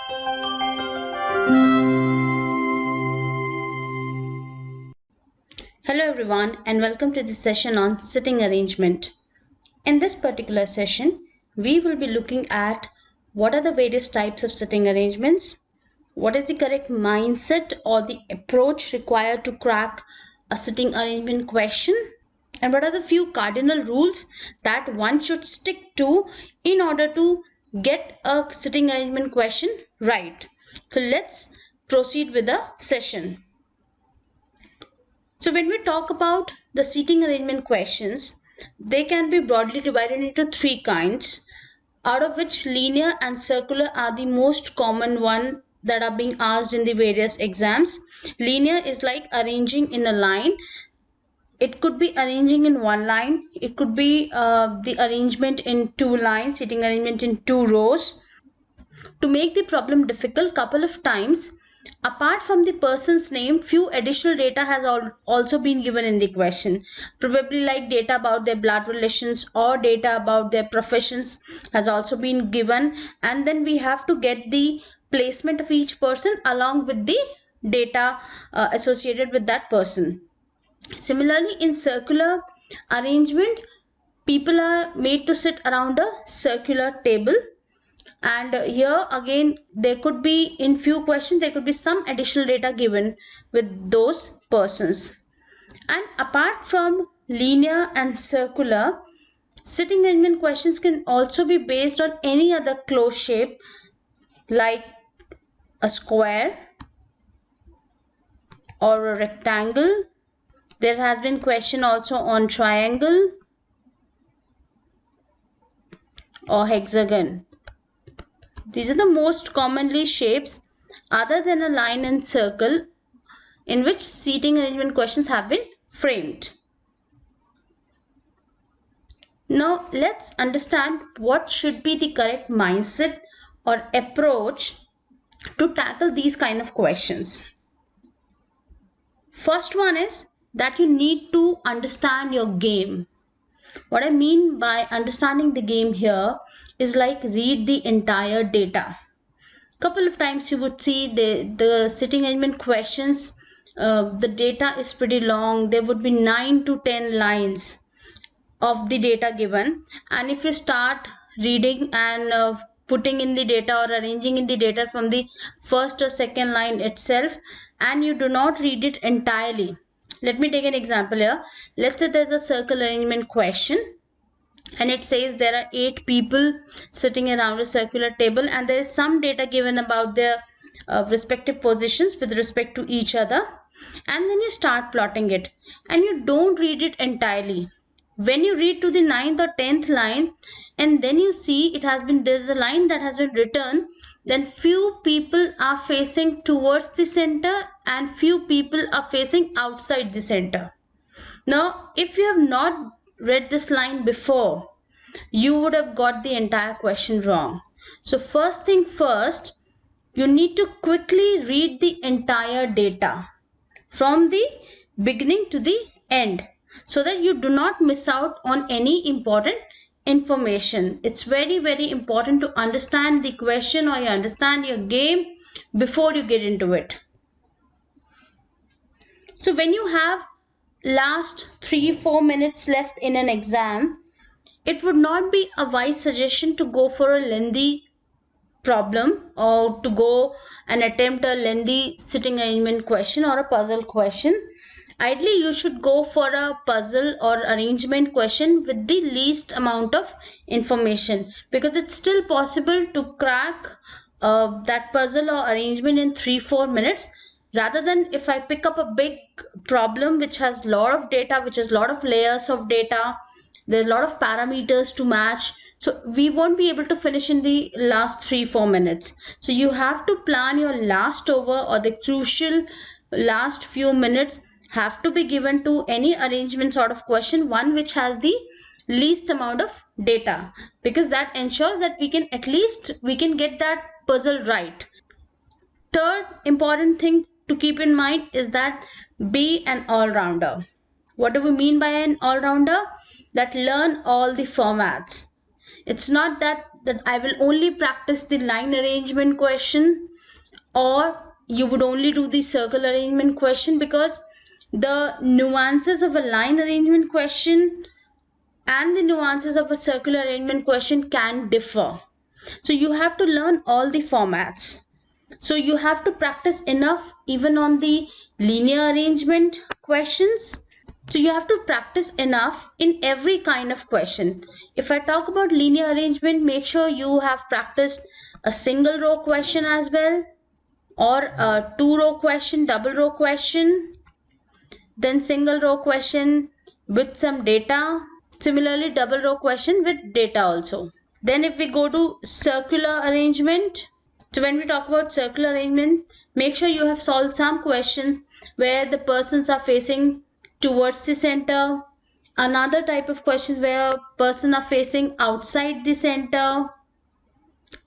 Hello everyone and welcome to this session on sitting arrangement. In this particular session, we will be looking at what are the various types of sitting arrangements, what is the correct mindset or the approach required to crack a sitting arrangement question, and what are the few cardinal rules that one should stick to in order to get a sitting arrangement question right. So let's proceed with the session. So when we talk about the seating arrangement questions, they can be broadly divided into three kinds, out of which linear and circular are the most common one that are being asked in the various exams. Linear is like arranging in a line. It could be arranging in one line. It could be the arrangement in two lines, seating arrangement in two rows. To make the problem difficult, couple of times, apart from the person's name, few additional data has also been given in the question. Probably like data about their blood relations or data about their professions has also been given, and then we have to get the placement of each person along with the data associated with that person. Similarly, in circular arrangement, people are made to sit around a circular table, and here again there could be, in few questions there could be some additional data given with those persons. And apart from linear and circular, sitting arrangement questions can also be based on any other closed shape like a square or a rectangle. There has been question also on triangle or hexagon. These are the most commonly shapes other than a line and circle in which seating arrangement questions have been framed. Now let's understand what should be the correct mindset or approach to tackle these kind of questions. First one is that you need to understand your game. What I mean by understanding the game here is like read the entire data. Couple of times you would see the sitting arrangement questions, the data is pretty long. There would be 9 to 10 lines of the data given, and if you start reading and putting in the data or arranging in the data from the first or second line itself, and you do not read it entirely. Let me take an example here. Let's say there's a circle arrangement question and it says there are 8 people sitting around a circular table, and there is some data given about their respective positions with respect to each other, and then you start plotting it and you don't read it entirely. When you read to the 9th or 10th line and then you see it has been, there's a line that has been written, then few people are facing towards the center and few people are facing outside the center. Now, if you have not read this line before, you would have got the entire question wrong. So first thing first, you need to quickly read the entire data from the beginning to the end so that you do not miss out on any important information. It's very, very important to understand the question or you understand your game before you get into it. So when you have last 3-4 minutes left in an exam, it would not be a wise suggestion to go for a lengthy problem or to go and attempt a lengthy sitting arrangement question or a puzzle question. Ideally, you should go for a puzzle or arrangement question with the least amount of information, because it's still possible to crack that puzzle or arrangement in 3-4 minutes, rather than if I pick up a big problem which has a lot of data, which has a lot of layers of data, there's a lot of parameters to match, so we won't be able to finish in the last 3-4 minutes. So you have to plan your last over, or the crucial last few minutes have to be given to any arrangement sort of question, one which has the least amount of data, because that ensures that we can at least we can get that puzzle right. Third important thing to keep in mind is that be an all-rounder. What do we mean by an all-rounder? That learn all the formats. It's not that that I will only practice the line arrangement question, or you would only do the circle arrangement question, because the nuances of a line arrangement question and the nuances of a circular arrangement question can differ. So you have to learn all the formats. So you have to practice enough even on the linear arrangement questions. So you have to practice enough in every kind of question. If I talk about linear arrangement, make sure you have practiced a single row question as well, or a two row question, double row question, then single row question with some data. Similarly, double row question with data also. Then if we go to circular arrangement, so when we talk about circular arrangement, make sure you have solved some questions where the persons are facing towards the center. Another type of questions where person are facing outside the center.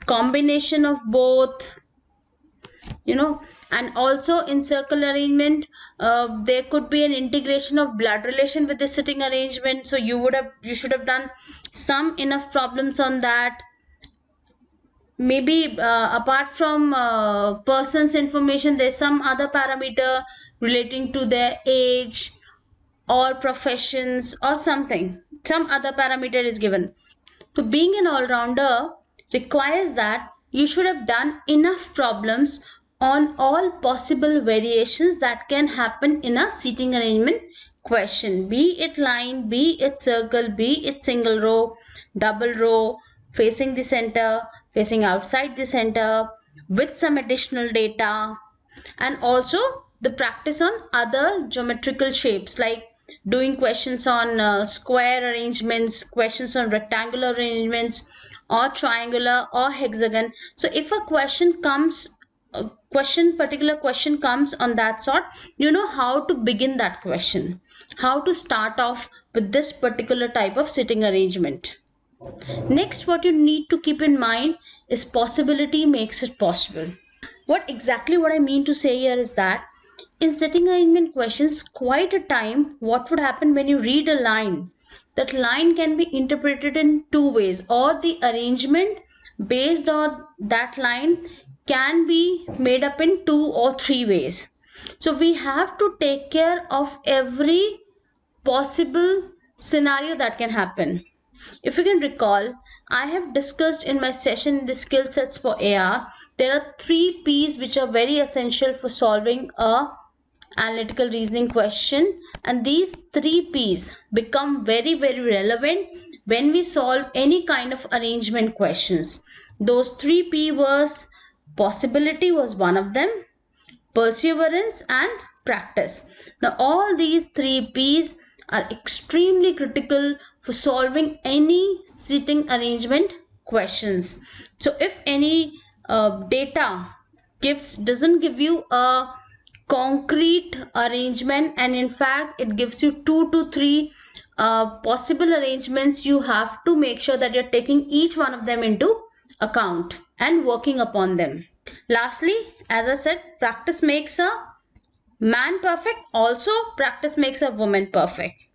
Combination of both, and also in circular arrangement, there could be an integration of blood relation with the sitting arrangement. So you should have done some enough problems on that. Maybe apart from person's information, there's some other parameter relating to their age or professions or something. Some other parameter is given. So being an all-rounder requires that you should have done enough problems on all possible variations that can happen in a seating arrangement question, be it line, be it circle, be it single row, double row, facing the center, facing outside the center, with some additional data, and also the practice on other geometrical shapes, like doing questions on square arrangements, questions on rectangular arrangements, or triangular or hexagon. So if a particular question comes on that sort, you know how to begin that question, how to start off with this particular type of sitting arrangement. Next, what you need to keep in mind is possibility makes it possible. What I mean to say here is that in sitting arrangement questions, quite a time, what would happen when you read a line? That line can be interpreted in two ways, or the arrangement based on that line can be made up in two or three ways. So we have to take care of every possible scenario that can happen. If you can recall, I have discussed in my session the skill sets for AR. There are 3 P's which are very essential for solving a analytical reasoning question, and these 3 P's become very relevant when we solve any kind of arrangement questions. Those 3 P was possibility was one of them, perseverance and practice. Now all these 3 P's are extremely critical for solving any sitting arrangement questions. So if any data doesn't give you a concrete arrangement, and in fact it gives you 2 to 3 possible arrangements, you have to make sure that you're taking each one of them into account and working upon them. Lastly, as I said, practice makes a man perfect. Also, practice makes a woman perfect.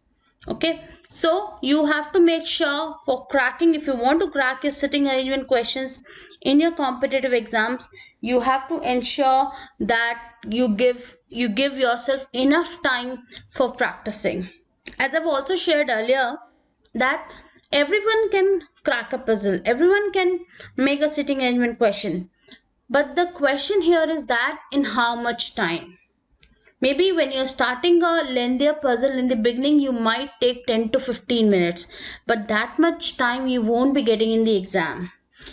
Okay, so you have to make sure for cracking, if you want to crack your sitting arrangement questions in your competitive exams, you have to ensure that you give yourself enough time for practicing. As I've also shared earlier, that everyone can crack a puzzle, everyone can make a sitting arrangement question, but the question here is that in how much time? Maybe when you're starting a lengthier puzzle in the beginning, you might take 10 to 15 minutes, but that much time you won't be getting in the exam.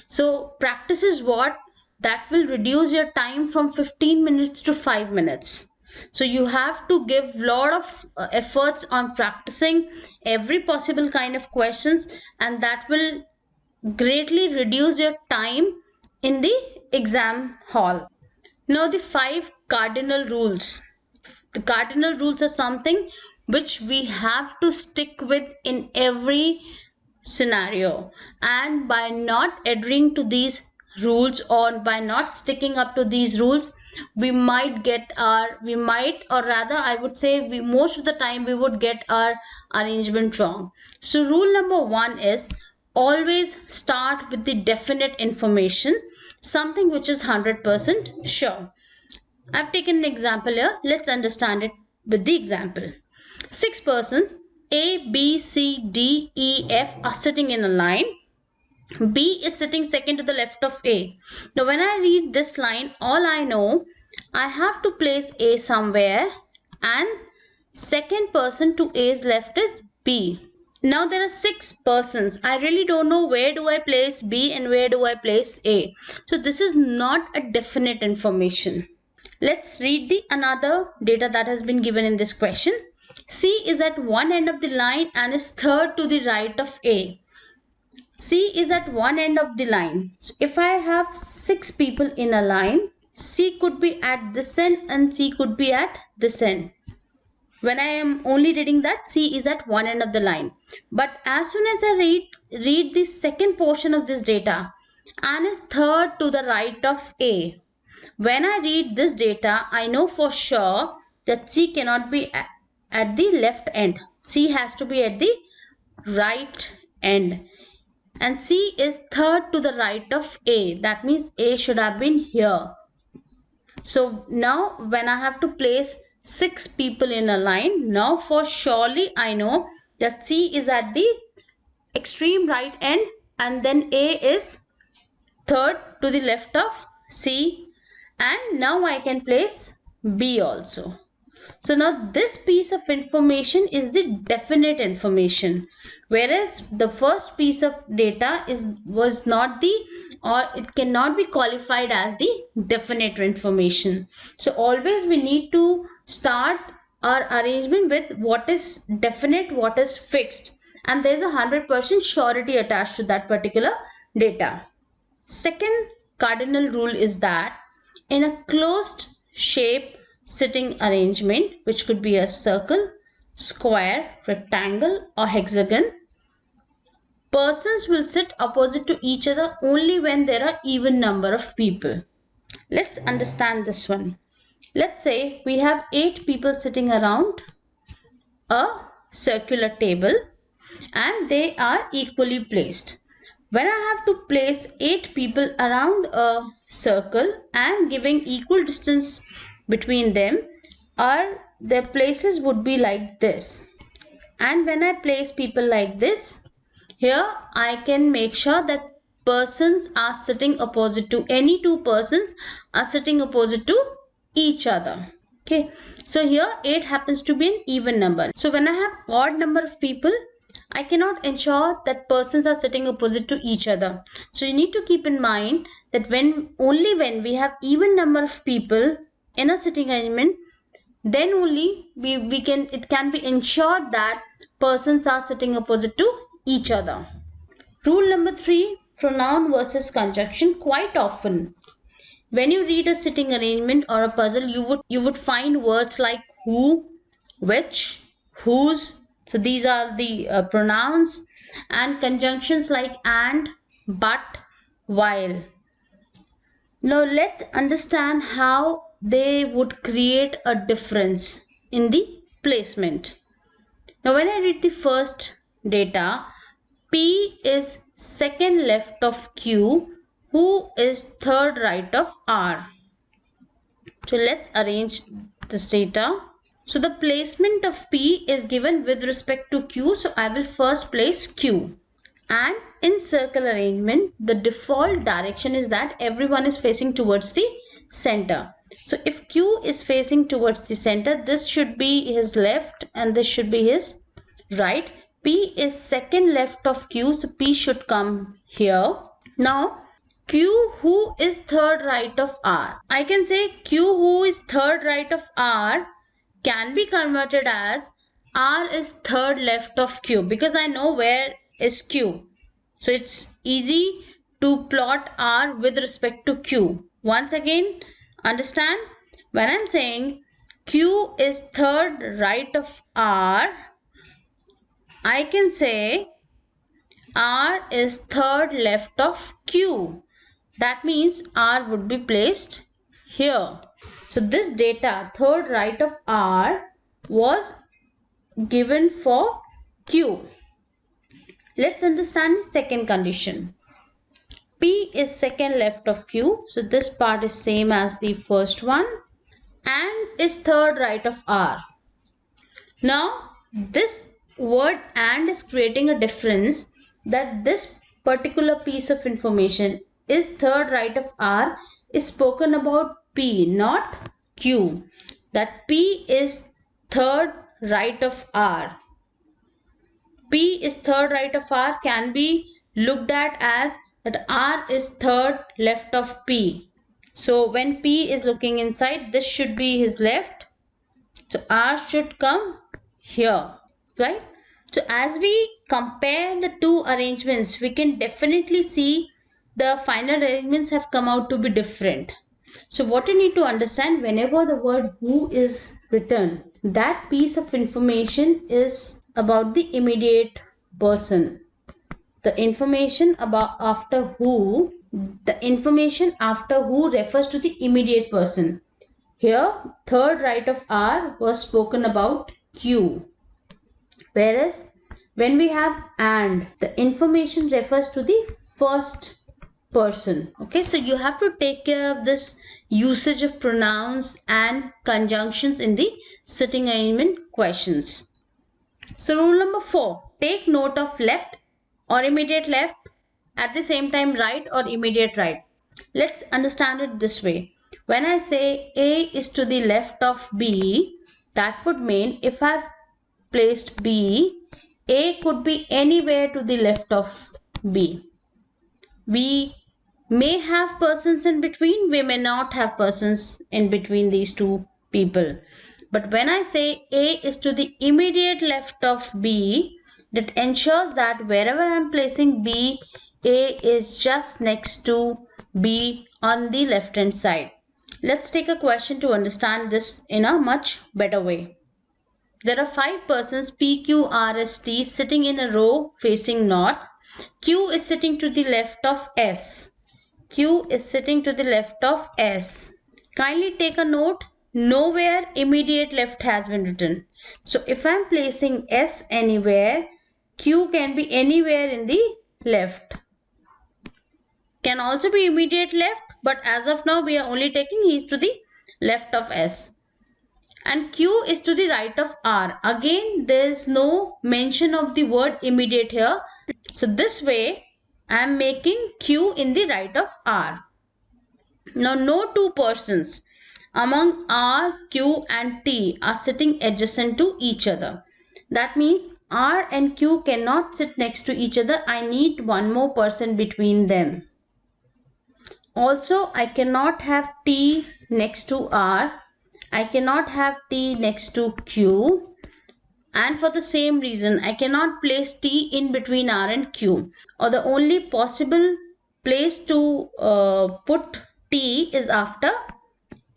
So practice is what that will reduce your time from 15 minutes to 5 minutes. So you have to give lot of efforts on practicing every possible kind of questions, and that will greatly reduce your time in the exam hall. Now the 5 cardinal rules. The cardinal rules are something which we have to stick with in every scenario, and by not adhering to these rules, or by not sticking up to these rules, we might or rather I would say most of the time we would get our arrangement wrong. So rule number 1 is always start with the definite information, something which is 100% sure. I've taken an example here. Let's understand it with the example. 6 persons A, B, C, D, E, F are sitting in a line. B is sitting second to the left of A. Now when I read this line, all I know, I have to place A somewhere and second person to A's left is B. Now there are 6 persons. I really don't know where do I place B and where do I place A. So this is not a definite information. Let's read the another data that has been given in this question. C is at one end of the line and is third to the right of A. C is at one end of the line. So if I have 6 people in a line, C could be at this end and C could be at this end. When I am only reading that, C is at one end of the line. But as soon as I read the second portion of this data, and is third to the right of A. When I read this data, I know for sure that C cannot be at the left end. C has to be at the right end. And C is third to the right of A. That means A should have been here. So now when I have to place 6 people in a line, now for surely I know that C is at the extreme right end and then A is third to the left of C, and now I can place B also. So now this piece of information is the definite information, whereas the first piece of data was not the, or it cannot be qualified as the definite information. So always we need to start our arrangement with what is definite, what is fixed, and there is a 100% surety attached to that particular data. Second cardinal rule is that in a closed shape sitting arrangement, which could be a circle, square, rectangle or hexagon, persons will sit opposite to each other only when there are even number of people. Let's understand this one. Let's say we have 8 people sitting around a circular table and they are equally placed. When I have to place 8 people around a circle and giving equal distance between them, their places would be like this. And when I place people like this, here I can make sure that persons are sitting opposite to, any 2 persons are sitting opposite to each other. Okay, so here 8 happens to be an even number. So when I have odd number of people, I cannot ensure that persons are sitting opposite to each other. So you need to keep in mind that only when we have even number of people in a sitting arrangement, then only it can be ensured that persons are sitting opposite to each other. Rule number 3, pronoun versus conjunction. Quite often when you read a sitting arrangement or a puzzle, you would find words like who, which, whose. So these are the pronouns, and conjunctions like and, but, while. Now let's understand how they would create a difference in the placement. Now when I read the first data, P is second left of Q, who is third right of R. So let's arrange this data. So the placement of P is given with respect to Q. So I will first place Q. And in circle arrangement, the default direction is that everyone is facing towards the center. So if Q is facing towards the center, this should be his left and this should be his right. P is second left of Q, so P should come here. Now Q who is third right of R. I can say Q who is third right of R can be converted as R is third left of Q, because I know where is Q. So it's easy to plot R with respect to Q. Once again, understand, when I'm saying Q is third right of R, I can say R is third left of Q. That means R would be placed here. So this data, third right of R, was given for Q. Let's understand the second condition. P is second left of Q, so this part is same as the first one, and is third right of R. Now this word and is creating a difference, that this particular piece of information is third right of R is spoken about P, not Q. That P is third right of R. P is third right of R can be looked at as that R is third left of P. So when P is looking inside, this should be his left. So R should come here, right? So as we compare the two arrangements, we can definitely see the final arrangements have come out to be different. So what you need to understand, whenever the word who is written, that piece of information is about the immediate person. The information after who refers to the immediate person. Here, third right of R was spoken about Q. Whereas when we have and, the information refers to the first person. Okay, so you have to take care of this usage of pronouns and conjunctions in the sitting arrangement questions. So rule number 4, take note of left or immediate left, at the same time right or immediate right. Let's understand it this way. When I say A is to the left of B, that would mean if I've placed B, A could be anywhere to the left of B. We may have persons in between, we may not have persons in between these two people. But when I say A is to the immediate left of B, that ensures that wherever I am placing B, A is just next to B on the left hand side. Let's take a question to understand this in a much better way. There are 5 persons P, Q, R, S, T sitting in a row facing north. Q is sitting to the left of S. Q is sitting to the left of S. Kindly take a note, nowhere immediate left has been written. So if I am placing S anywhere, Q can be anywhere in the left. Can also be immediate left, but as of now we are only taking he is to the left of S. And Q is to the right of R. Again, there is no mention of the word immediate here. So this way, I am making Q in the right of R. Now, no two persons among R, Q and T are sitting adjacent to each other. That means R and Q cannot sit next to each other. I need one more person between them. Also, I cannot have T next to R. I cannot have T next to Q, and for the same reason I cannot place T in between R and Q, or the only possible place to put T is after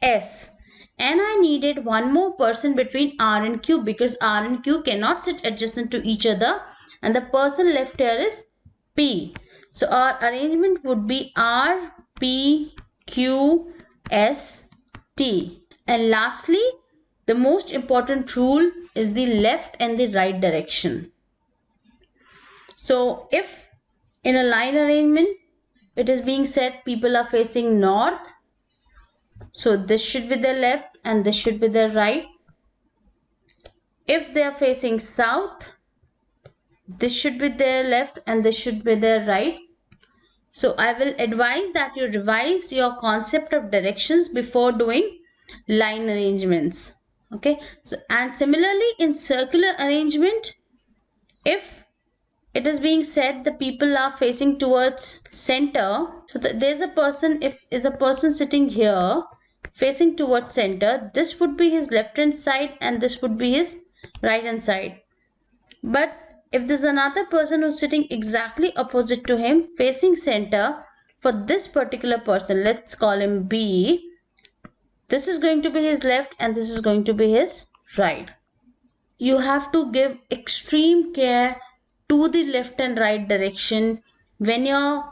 S, and I needed one more person between R and Q because R and Q cannot sit adjacent to each other, and the person left here is P. So our arrangement would be R, P, Q, S, T. And lastly, the most important rule is the left and the right direction. So if in a line arrangement it is being said people are facing north, so this should be their left and this should be their right. If they are facing south, this should be their left and this should be their right. So I will advise that you revise your concept of directions before doing line arrangements. Okay, so and similarly in circular arrangement, if it is being said the people are facing towards center, so there's a person, if is a person sitting here facing towards center, this would be his left hand side and this would be his right hand side. But if there's another person who's sitting exactly opposite to him facing center, for this particular person, let's call him B, this is going to be his left and this is going to be his right. You have to give extreme care to the left and right direction when you're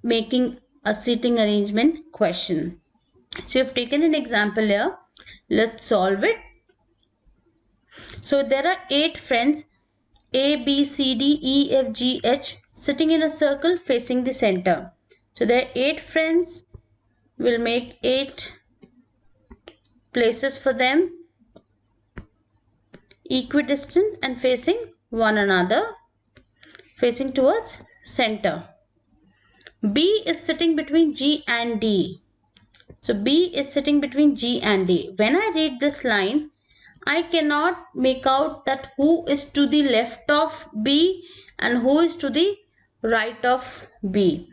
making a sitting arrangement question. So we have taken an example here. Let's solve it. So there are 8 friends A, B, C, D, E, F, G, H sitting in a circle facing the center. So their 8 friends will make 8 places for them, equidistant and facing one another, facing towards center. B is sitting between G and D. So B is sitting between G and D. When I read this line, I cannot make out that who is to the left of B and who is to the right of B.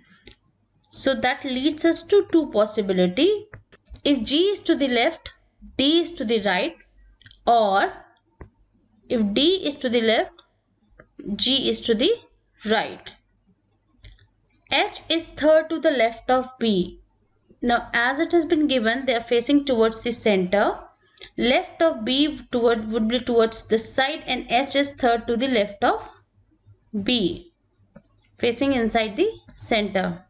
So that leads us to two possibilities. If G is to the left, D is to the right, or if D is to the left, G is to the right. H is third to the left of B. Now as it has been given, they are facing towards the center. Left of B would be towards this side, and H is third to the left of B, facing inside the center.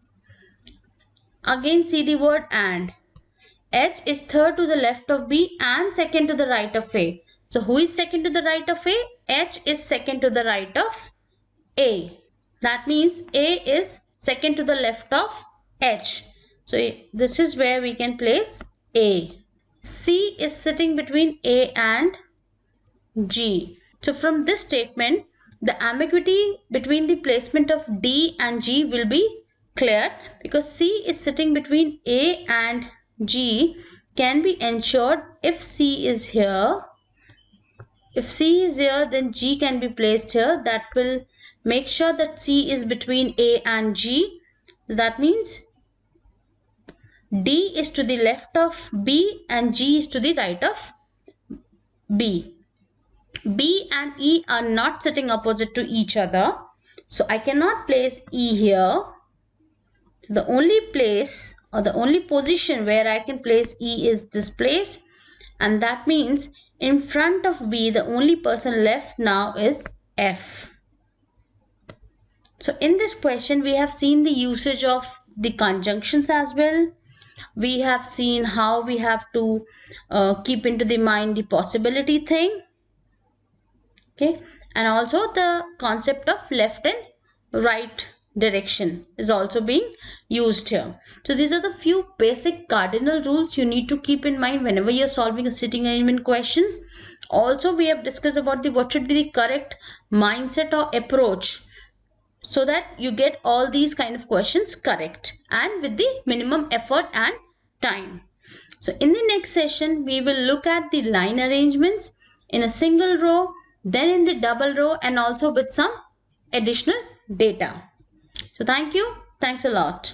Again see the word and. H is third to the left of B and second to the right of A. So who is second to the right of A? H is second to the right of A. That means A is second to the left of H. So this is where we can place A. C is sitting between A and G. So from this statement, the ambiguity between the placement of D and G will be clear, because C is sitting between A and G can be ensured if C is here. If C is here, then G can be placed here. That will make sure that C is between A and G. That means D is to the left of B and G is to the right of B. B and E are not sitting opposite to each other. So I cannot place E here. So the only place or the only position where I can place E is this place. And that means in front of B, the only person left now is F. So in this question, we have seen the usage of the conjunctions as well. We have seen how we have to keep into the mind the possibility thing. Okay, and also the concept of left and right direction is also being used here. So these are the few basic cardinal rules you need to keep in mind whenever you're solving a sitting arrangement questions. Also, we have discussed about what should be the correct mindset or approach, so that you get all these kind of questions correct and with the minimum effort and time. So in the next session, we will look at the line arrangements in a single row, then in the double row, and also with some additional data. So thank you. Thanks a lot.